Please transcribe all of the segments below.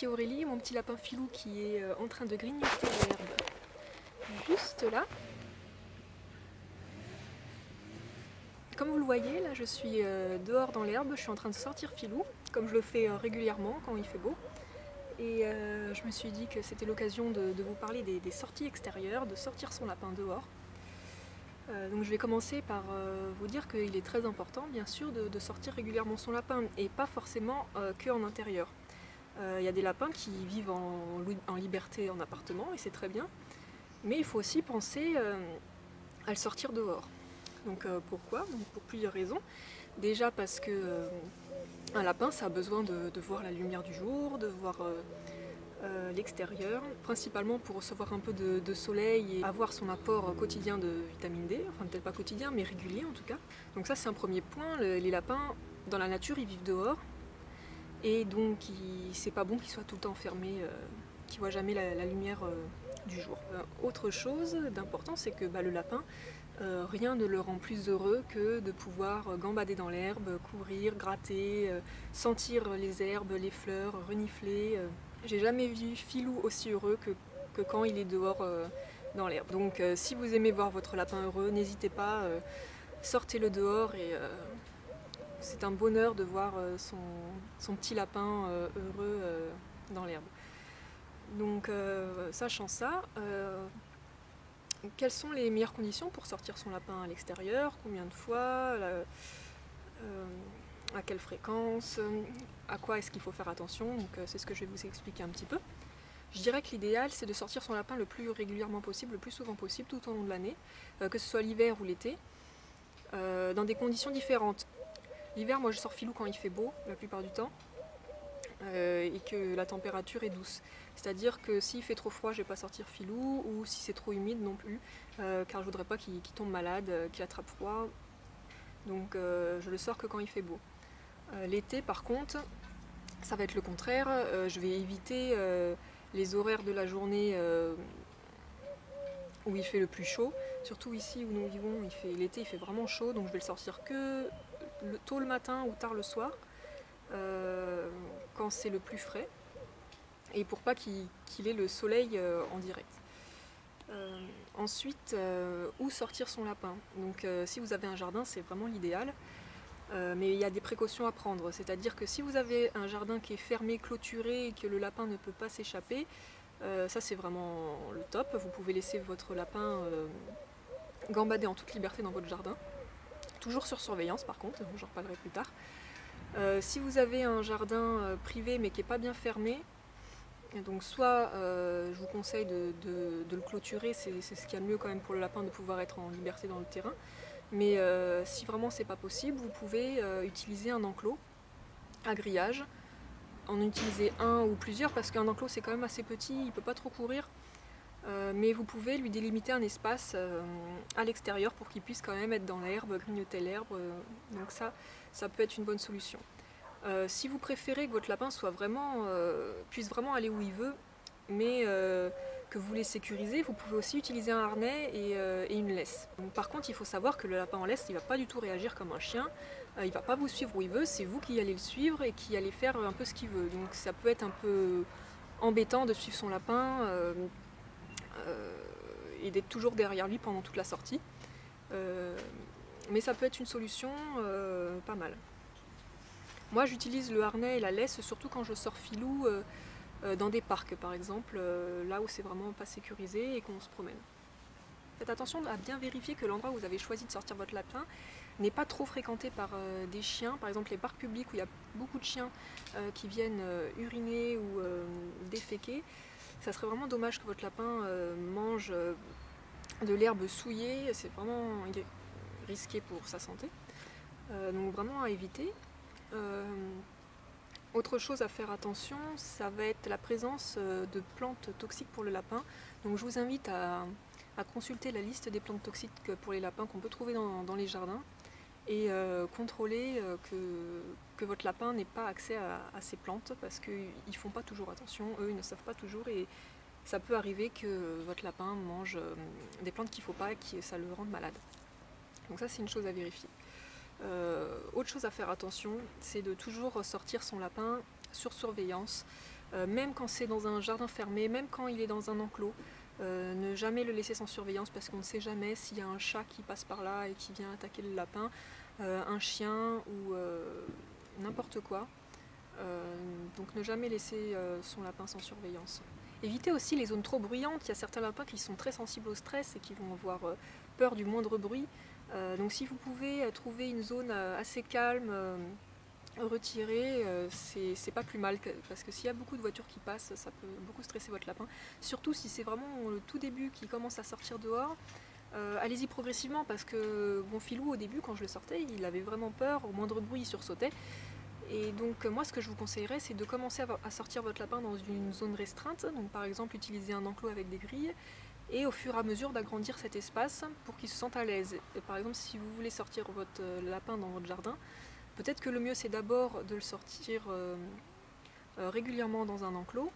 voici Aurélie, mon petit lapin filou qui est en train de grignoter l'herbe juste là. Comme vous le voyez, là je suis dehors dans l'herbe, je suis en train de sortir Filou, comme je le fais régulièrement quand il fait beau. Et je me suis dit que c'était l'occasion de vous parler des sorties extérieures, de sortir son lapin dehors. Donc je vais commencer par vous dire qu'il est très important, bien sûr, de sortir régulièrement son lapin, et pas forcément que en intérieur. Il y a des lapins qui vivent en liberté en appartement, et c'est très bien, mais il faut aussi penser à le sortir dehors. Donc pourquoi? Donc, pour plusieurs raisons. Déjà parce que un lapin, ça a besoin de voir la lumière du jour, de voir l'extérieur, principalement pour recevoir un peu de soleil et avoir son apport quotidien de vitamine D, enfin peut-être pas quotidien, mais régulier en tout cas. Donc ça c'est un premier point. Les lapins, dans la nature, ils vivent dehors, et donc c'est pas bon qu'ils soient tout le temps enfermés, qu'ils voient jamais la lumière du jour. Autre chose d'important, c'est que le lapin, rien ne le rend plus heureux que de pouvoir gambader dans l'herbe, courir, gratter, sentir les herbes, les fleurs, renifler. J'ai jamais vu Filou aussi heureux que quand il est dehors dans l'herbe. Donc si vous aimez voir votre lapin heureux, n'hésitez pas, sortez-le dehors, et c'est un bonheur de voir son petit lapin heureux dans l'herbe. Donc sachant ça, quelles sont les meilleures conditions pour sortir son lapin à l'extérieur? Combien de fois? À quelle fréquence? À quoi est-ce qu'il faut faire attention? Donc c'est ce que je vais vous expliquer un petit peu. Je dirais que l'idéal, c'est de sortir son lapin le plus régulièrement possible, le plus souvent possible, tout au long de l'année, que ce soit l'hiver ou l'été, dans des conditions différentes. L'hiver, moi je sors Filou quand il fait beau, la plupart du temps, et que la température est douce. C'est-à-dire que s'il fait trop froid, je ne vais pas sortir Filou, ou si c'est trop humide non plus, car je ne voudrais pas qu'il tombe malade, qu'il attrape froid. Donc je le sors que quand il fait beau. L'été par contre, ça va être le contraire. Je vais éviter les horaires de la journée où il fait le plus chaud. Surtout ici où nous vivons, l'été il fait vraiment chaud, donc je vais le sortir que tôt le matin ou tard le soir, quand c'est le plus frais, et pour pas qu'il ait le soleil en direct. Ensuite, où sortir son lapin? Donc si vous avez un jardin, c'est vraiment l'idéal. Mais il y a des précautions à prendre, c'est-à-dire que si vous avez un jardin qui est fermé, clôturé, et que le lapin ne peut pas s'échapper, ça c'est vraiment le top. Vous pouvez laisser votre lapin gambader en toute liberté dans votre jardin, toujours sur surveillance par contre, j'en reparlerai plus tard. Si vous avez un jardin privé mais qui n'est pas bien fermé, donc soit je vous conseille de le clôturer, c'est ce qu'il y a de mieux quand même pour le lapin, de pouvoir être en liberté dans le terrain. Mais si vraiment c'est pas possible, vous pouvez utiliser un enclos à grillage. En utiliser un ou plusieurs, parce qu'un enclos c'est quand même assez petit, il peut pas trop courir. Mais vous pouvez lui délimiter un espace à l'extérieur pour qu'il puisse quand même être dans l'herbe, grignoter l'herbe. Donc ça peut être une bonne solution. Si vous préférez que votre lapin puisse vraiment aller où il veut, mais que vous voulez sécuriser, vous pouvez aussi utiliser un harnais et une laisse. Donc, par contre, il faut savoir que le lapin en laisse, il ne va pas du tout réagir comme un chien, il ne va pas vous suivre où il veut, c'est vous qui allez le suivre et qui allez faire un peu ce qu'il veut. Donc ça peut être un peu embêtant de suivre son lapin et d'être toujours derrière lui pendant toute la sortie. Mais ça peut être une solution pas mal. Moi j'utilise le harnais et la laisse surtout quand je sors Filou dans des parcs par exemple, là où c'est vraiment pas sécurisé et qu'on se promène. Faites attention à bien vérifier que l'endroit où vous avez choisi de sortir votre lapin n'est pas trop fréquenté par des chiens. Par exemple les parcs publics où il y a beaucoup de chiens qui viennent uriner ou déféquer, ça serait vraiment dommage que votre lapin mange de l'herbe souillée, il est risqué pour sa santé. Donc vraiment à éviter. Autre chose à faire attention, ça va être la présence de plantes toxiques pour le lapin. Donc je vous invite à consulter la liste des plantes toxiques pour les lapins qu'on peut trouver dans les jardins, et contrôler que votre lapin n'ait pas accès à ces plantes, parce qu'ils ne font pas toujours attention, eux ils ne savent pas toujours, et ça peut arriver que votre lapin mange des plantes qu'il ne faut pas et que ça le rende malade. Donc ça c'est une chose à vérifier. Autre chose à faire attention, c'est de toujours sortir son lapin sur surveillance. même quand c'est dans un jardin fermé, même quand il est dans un enclos. Ne jamais le laisser sans surveillance parce qu'on ne sait jamais s'il y a un chat qui passe par là et qui vient attaquer le lapin, un chien ou n'importe quoi. Donc ne jamais laisser son lapin sans surveillance. Évitez aussi les zones trop bruyantes. Il y a certains lapins qui sont très sensibles au stress et qui vont avoir peur du moindre bruit. Donc si vous pouvez trouver une zone assez calme, retirée, c'est pas plus mal, parce que s'il y a beaucoup de voitures qui passent, ça peut beaucoup stresser votre lapin. Surtout si c'est vraiment le tout début qui commence à sortir dehors. Allez-y progressivement, parce que bon, Filou au début quand je le sortais, il avait vraiment peur, au moindre bruit il sursautait. Et donc moi ce que je vous conseillerais, c'est de commencer à sortir votre lapin dans une zone restreinte, donc par exemple utiliser un enclos avec des grilles, et au fur et à mesure d'agrandir cet espace pour qu'il se sente à l'aise. Par exemple, si vous voulez sortir votre lapin dans votre jardin, peut-être que le mieux c'est d'abord de le sortir régulièrement dans un enclos,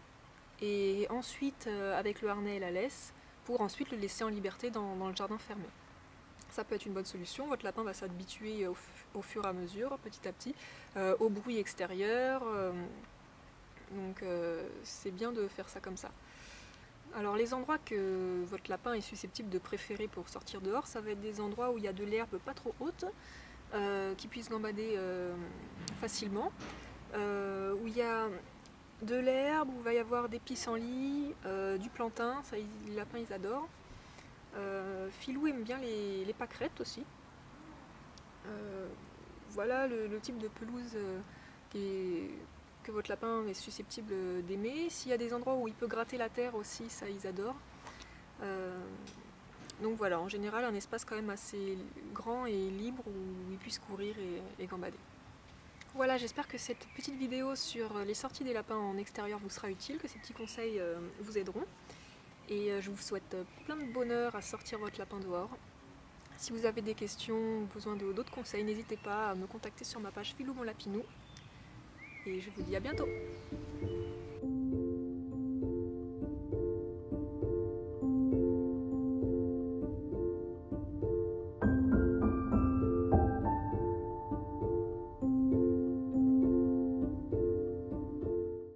et ensuite avec le harnais et la laisse, pour ensuite le laisser en liberté dans le jardin fermé. Ça peut être une bonne solution, votre lapin va s'habituer au fur et à mesure, petit à petit, au bruit extérieur, donc c'est bien de faire ça comme ça. Alors les endroits que votre lapin est susceptible de préférer pour sortir dehors, ça va être des endroits où il y a de l'herbe pas trop haute, qui puisse gambader facilement, où il y a de l'herbe, où il va y avoir des pissenlits, du plantain, ça les lapins ils adorent. Filou aime bien les pâquerettes aussi. Voilà le type de pelouse que votre lapin est susceptible d'aimer. S'il y a des endroits où il peut gratter la terre aussi, ça ils adorent. Donc voilà, en général un espace quand même assez grand et libre où ils puissent courir et gambader. Voilà, j'espère que cette petite vidéo sur les sorties des lapins en extérieur vous sera utile, que ces petits conseils vous aideront. Et je vous souhaite plein de bonheur à sortir votre lapin dehors. Si vous avez des questions ou besoin d'autres conseils, n'hésitez pas à me contacter sur ma page Filou mon lapinou. Et je vous dis à bientôt!